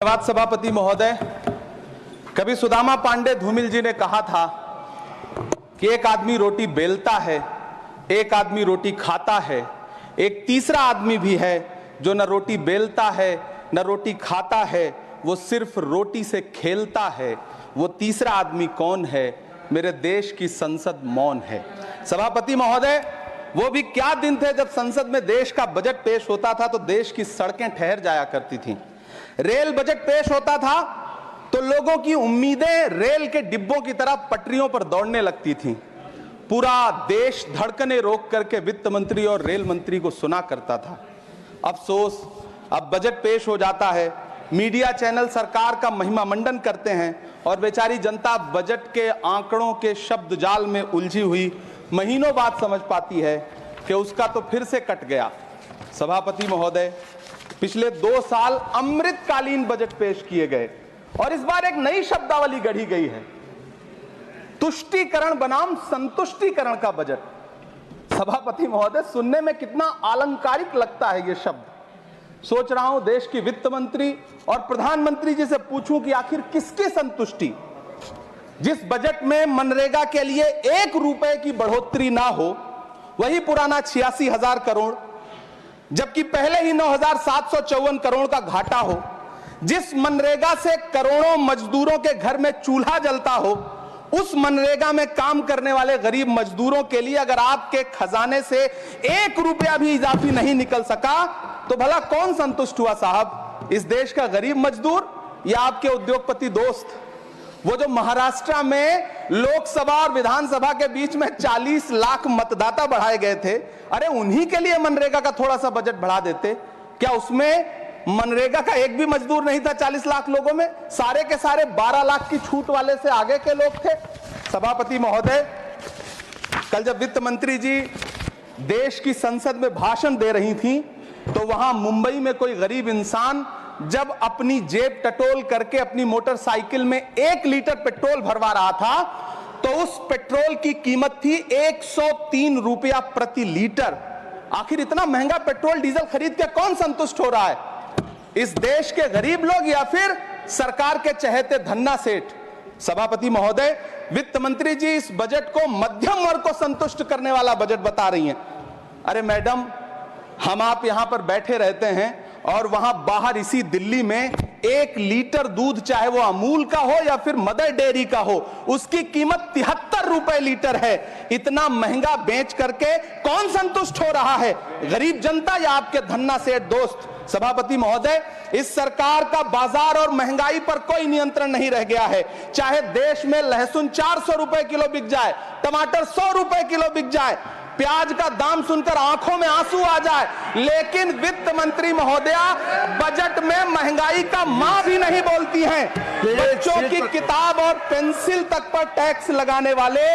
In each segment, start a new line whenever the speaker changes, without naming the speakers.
धन्यवाद सभापति महोदय। कभी सुदामा पांडे धूमिल जी ने कहा था कि एक आदमी रोटी बेलता है, एक आदमी रोटी खाता है, एक तीसरा आदमी भी है जो न रोटी बेलता है न रोटी खाता है, वो सिर्फ रोटी से खेलता है। वो तीसरा आदमी कौन है? मेरे देश की संसद मौन है। सभापति महोदय, वो भी क्या दिन थे जब संसद में देश का बजट पेश होता था तो देश की सड़कें ठहर जाया करती थीं। रेल बजट पेश होता था तो लोगों की उम्मीदें रेल के डिब्बों की तरह पटरियों पर दौड़ने लगती थीं। पूरा देश धड़कने रोक करके वित्त मंत्री और रेल मंत्री को सुना करता था। अफसोस, अब बजट पेश हो जाता है, मीडिया चैनल सरकार का महिमा मंडन करते हैं और बेचारी जनता बजट के आंकड़ों के शब्द जाल में उलझी हुई महीनों बाद समझ पाती है कि उसका तो फिर से कट गया। सभापति महोदय, पिछले 2 साल अमृतकालीन बजट पेश किए गए और इस बार एक नई शब्दावली गढ़ी गई है, तुष्टीकरण बनाम संतुष्टीकरण का बजट। सभापति महोदय, सुनने में कितना अलंकारिक लगता है ये शब्द। सोच रहा हूं देश की वित्त मंत्री और प्रधानमंत्री जी से पूछूं कि आखिर किसकी संतुष्टि? जिस बजट में मनरेगा के लिए 1 रुपए की बढ़ोतरी ना हो, वही पुराना 86,000 करोड़, जबकि पहले ही 9,754 करोड़ का घाटा हो, जिस मनरेगा से करोड़ों मजदूरों के घर में चूल्हा जलता हो, उस मनरेगा में काम करने वाले गरीब मजदूरों के लिए अगर आपके खजाने से 1 रुपया भी इजाफी नहीं निकल सका तो भला कौन संतुष्ट हुआ साहब? इस देश का गरीब मजदूर या आपके उद्योगपति दोस्त? वो जो महाराष्ट्र में लोकसभा और विधानसभा के बीच में 40 लाख मतदाता बढ़ाए गए थे, अरे उन्हीं के लिए मनरेगा का थोड़ा सा बजट बढ़ा देते। क्या उसमें मनरेगा का एक भी मजदूर नहीं था? 40 लाख लोगों में सारे के सारे 12 लाख की छूट वाले से आगे के लोग थे। सभापति महोदय, कल जब वित्त मंत्री जी देश की संसद में भाषण दे रही थी तो वहां मुंबई में कोई गरीब इंसान जब अपनी जेब टटोल करके अपनी मोटरसाइकिल में 1 लीटर पेट्रोल भरवा रहा था तो उस पेट्रोल की कीमत थी 103 रुपया प्रति लीटर। आखिर इतना महंगा पेट्रोल डीजल खरीद के कौन संतुष्ट हो रहा है? इस देश के गरीब लोग या फिर सरकार के चहेते धन्ना सेठ? सभापति महोदय, वित्त मंत्री जी इस बजट को मध्यम वर्ग को संतुष्ट करने वाला बजट बता रही हैं। अरे मैडम, हम आप यहां पर बैठे रहते हैं और वहां बाहर इसी दिल्ली में 1 लीटर दूध, चाहे वो अमूल का हो या फिर मदर डेयरी का हो, उसकी कीमत 73 रुपए लीटर है। इतना महंगा बेच करके कौन संतुष्ट हो रहा है? गरीब जनता या आपके धन्ना सेठ दोस्त? सभापति महोदय, इस सरकार का बाजार और महंगाई पर कोई नियंत्रण नहीं रह गया है। चाहे देश में लहसुन 400 रुपए किलो बिक जाए, टमाटर 100 रुपए किलो बिक जाए, प्याज का दाम सुनकर आंखों में आंसू आ जाए, लेकिन वित्त मंत्री महोदया बजट में महंगाई का मां भी नहीं बोलती हैं। बच्चों की किताब और पेंसिल तक पर टैक्स लगाने वाले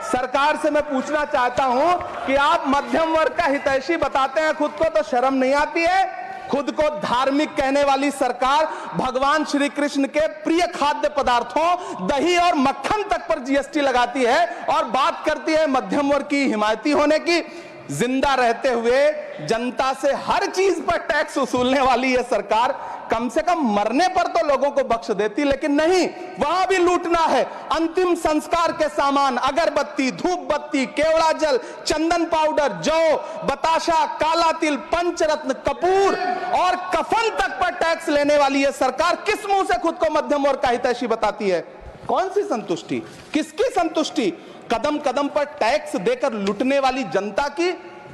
सरकार से मैं पूछना चाहता हूं कि आप मध्यम वर्ग का हितैषी बताते हैं खुद को, तो शर्म नहीं आती है? खुद को धार्मिक कहने वाली सरकार भगवान श्री कृष्ण के प्रिय खाद्य पदार्थों दही और मक्खन तक पर जीएसटी लगाती है और बात करती है मध्यम वर्ग की हिमायती होने की। जिंदा रहते हुए जनता से हर चीज पर टैक्स वसूलने वाली यह सरकार कम से कम मरने पर तो लोगों को बख्श देती, लेकिन नहीं, वहां भी लूटना है। अंतिम संस्कार के सामान, अगरबत्ती, धूप बत्ती, केवड़ा जल, चंदन पाउडर, जौ, बताशा, काला तिल, पंचरत्न, कपूर और कफन तक पर टैक्स लेने वाली यह सरकार किस मुंह से खुद को मध्यम वर्ग का हितैषी बताती है? कौन सी संतुष्टि? किसकी संतुष्टि? कदम कदम पर टैक्स देकर लुटने वाली जनता की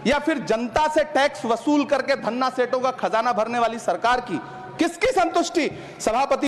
या फिर जनता से टैक्स वसूल करके धन्ना सेठों का खजाना भरने वाली सरकार की? किसकी संतुष्टि? सभापति